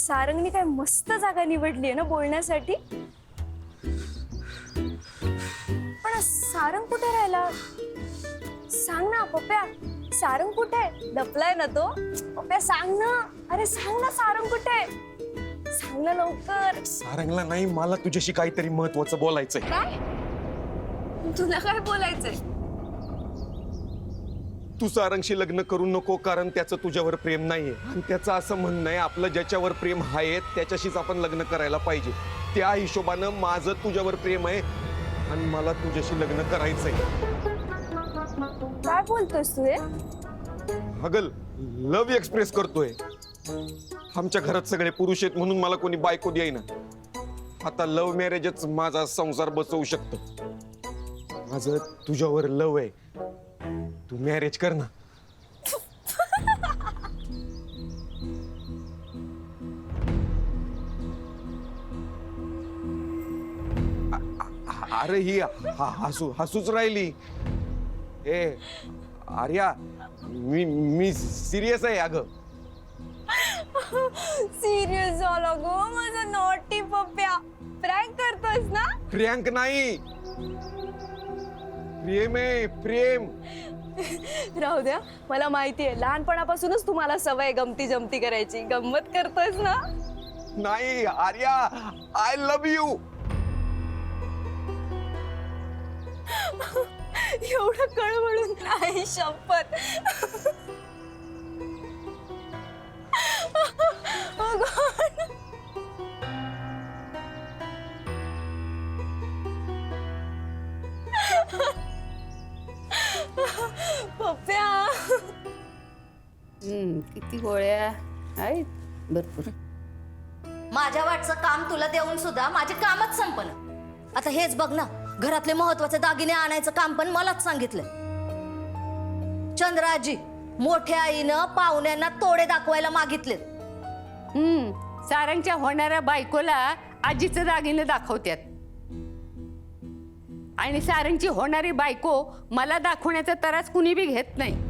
सारंगने काय मस्त जागा निवडली आहे ना बोलण्यासाठी. पण सारंग कुठे राहिला? सांग ना पप्प्या, सारंग कुठे? लपलाय ना तो? पप्प्या सांग ना, अरे सांग ना सारंग कुठे? सांग ना लवकर. सारंगला नाही, मला तुझ्याशी काहीतरी महत्वाचं बोलायचंय. काय? तुला काय बोलायचंय? तू सारंगशी लग्न करू नको, कारण त्याचं तुझ्यावर प्रेम नाहीये आणि त्याचं असं म्हणणं आहे आपलं ज्याच्यावर प्रेम आहे त्याच्याशीच आपण लग्न करायला पाहिजे. त्या हिशोबानं माझं तुझ्यावर प्रेम आहे आणि मला तुझ्याशी लग्न करायचंय. काय बोलतोयस तू हे? हगल, लव्ह एक्सप्रेस करतोय. आमच्या घरात सगळे पुरुष आहेत म्हणून मला कोणी बायको देईना. आता लव्ह मॅरेजच माझा संसार बसवू शकतं. माझं तुझ्यावर लव्ह आहे, तू मॅरेज कर ना. अरे ही हसूच राहिली. ए आर्या, मी सिरियस आहे अगं. सिरियस झाला गो माझा नॉटी पप्प्या. प्रँक करतोयस ना? प्रियांक नाही, प्रेम आहे, प्रेम. राहू द्या, मला माहितीये लहानपणापासूनच तुम्हाला सवय गमती जमती करायची. गंमत करतोयस ना? नाही आर्या, आय लव्ह यू. एवढं कळवळून नाही, शपथ. Oh God. पप्प्या. किती गोळ्या आहेत भरपूर. माझ्या वाटचं काम तुला देऊन सुद्धा माझे कामच संपलं. आता हेच बघ ना, घरातले महत्वाचे दागिने आणायचं काम पण मलाच सांगितलंय. चंद्राजी, मोठ्या आईनं पाहुण्यांना तोडे दाखवायला मागितले. सारंगच्या होणाऱ्या बायकोला आजीचं दागिने दाखवत्यात आणि सारंगची होणारी बायको मला दाखवण्याचा त्रास कुणी बी घेत नाही.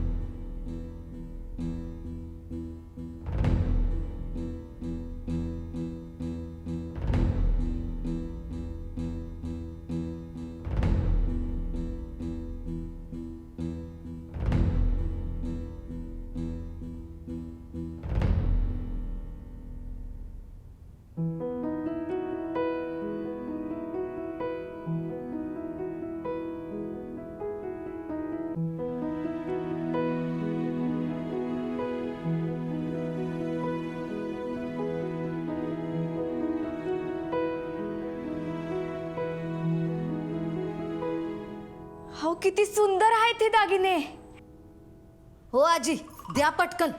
हो, किती सुंदर आहेत हे दागिने. हो आजी, द्या पटकन.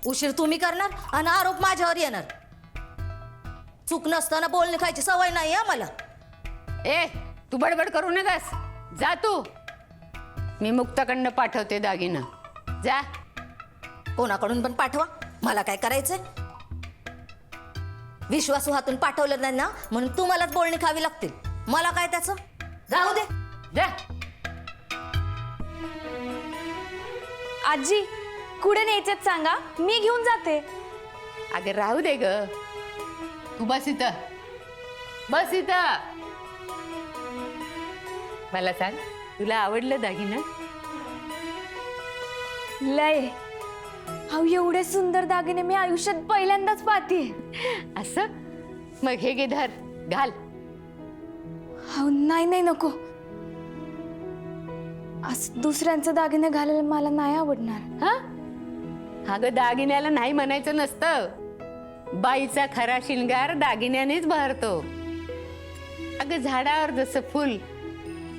उशीर तुम्ही करणार आणि आरोप माझ्यावर येणार. चूक नसताना बोलणे खायची सवय नाही मला. ए, तू बडबड करू नकास. जा तू. मी मुक्ताकडनं पाठवते दागिनं. जा. कोणाकडून पण पाठवा, मला काय करायचंय. विश्वासू हातून पाठवलं नाही ना म्हणून तुम्हालाच बोलणी खावी लागतील. मला काय त्याचं, जाऊ दे. जा. आजी, कुठे न्यायचेत सांगा, मी घेऊन जाते. अगं राहू दे ग. तू बस इथं, बस इथं. मला सांग, तुला आवडलं दागिनं? लय. अहो, एवढे सुंदर दागिने मी आयुष्यात पहिल्यांदाच पाहते. असं? मग हे घे, धर, घाल. अहो नाही नाही, नको. असं दुसऱ्यांचे दागिने घालायला मला नाही आवडणार. हा? अगं दागिन्याला नाही म्हणायचं नसतं. बाईचा खरा शिंगार दागिन्यानेच बहरतो. अगं झाडावर जसं फुल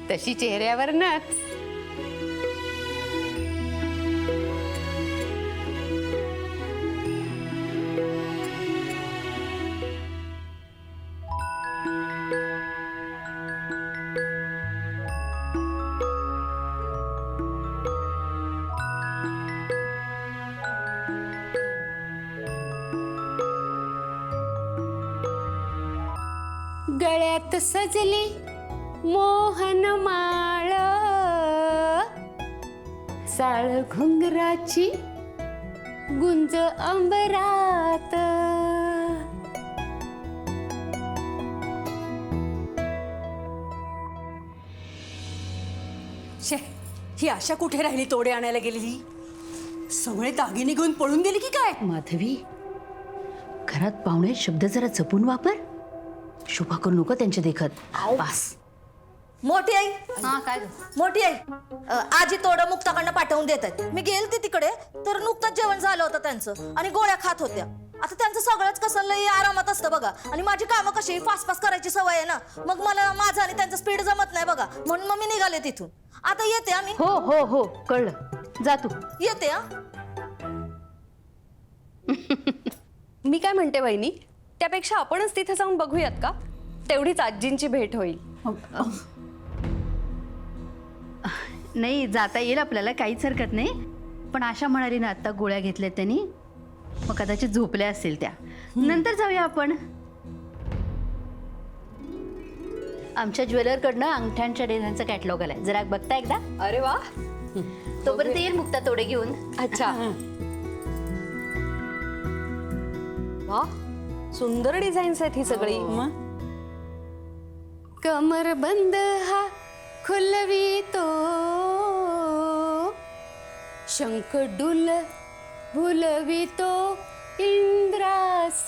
तशी चेहऱ्यावर नाच. गळ्यात सजली मोहन माळ, साळ घुंगराची गुंज अंबरात. शे, ही आशा कुठे राहिली तोडे आणायला गेलेली? सगळे दागिने घेऊन पळून गेली की काय? माधवी, घरात पाहुणे शब्द जरा जपून वापर. शोभा करू नको त्यांच्या देखत. पास. मोठी आई, हा काय मोठी आई, आजी तोडं मुक्ताकडनं पाठवून देत आहेत. मी गेलते तिकडे तर नुकतंच जेवण झालं होतं त्यांचं आणि गोळ्या खात होत्या. आता त्यांचं सगळंच कसं लई आरामात असतं बघा. आणि माझी कामं कशी फास्ट फास्ट करायची सवय आहे ना, मग मला माझं आणि त्यांचं स्पीड जमत नाही बघा, म्हणून मग मी निघाले तिथून. आता येते आम्ही. हो हो हो कळलं. जा तू. येते हा. मी काय म्हणते वहिनी, त्यापेक्षा आपणच तिथे जाऊन बघूयात का? तेवढीच आजींची भेट होईल. नाही, जाता येईल आपल्याला, काहीच हरकत नाही. पण आशा म्हणाली ना आता गोळ्या घेतल्या त्यांनी, मग कदाचित झोपल्या असेल त्या. नंतर जाऊया आपण. आमच्या ज्वेलरकडनं अंगठ्यांच्या डिझाईनचं कॅटलॉग आलाय, जरा बघता एकदा. अरे वा, तोपर्यंत येईल मुक्ता तोडे घेऊन. अच्छा. वा, सुंदर डिझाईन्स आहेत ही सगळी. कमर बंद हा खुलवितो, शंख डुल भुलवितो इंद्रास.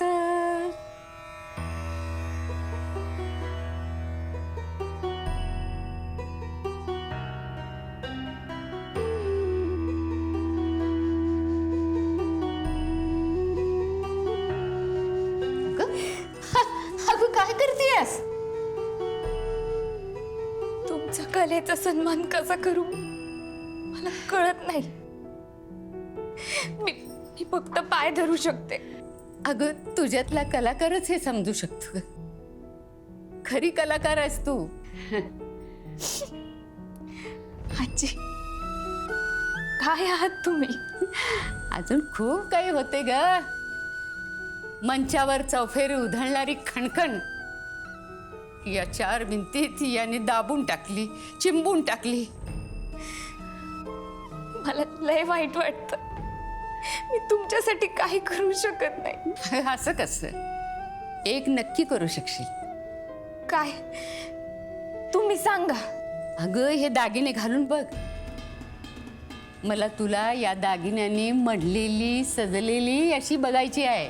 अगं काय करतेस? तुमचा कलेचा सन्मान कसा करू मला कळत नाही. मी फक्त पाय धरू शकते. अगं तुझ्यातला कलाकारच हे समजू शकतो. खरी कलाकार आहेस तू. आजी, काय आहात तुम्ही? अजून खूप काही होते ग. मंचावर चौफेरी उधळणारी खणखण या 4 भिंतीत याने दाबून टाकली, चिंबून टाकली. मला लय वाईट वाटतं. मी तुमच्यासाठी काही करू शकत नाही. असं कसं? एक नक्की करू शकशील. काय? तुम्ही सांगा. अगं हे दागिने घालून बघ. मला तुला या दागिन्यांनी मढलेली सजलेली अशी बघायची आहे.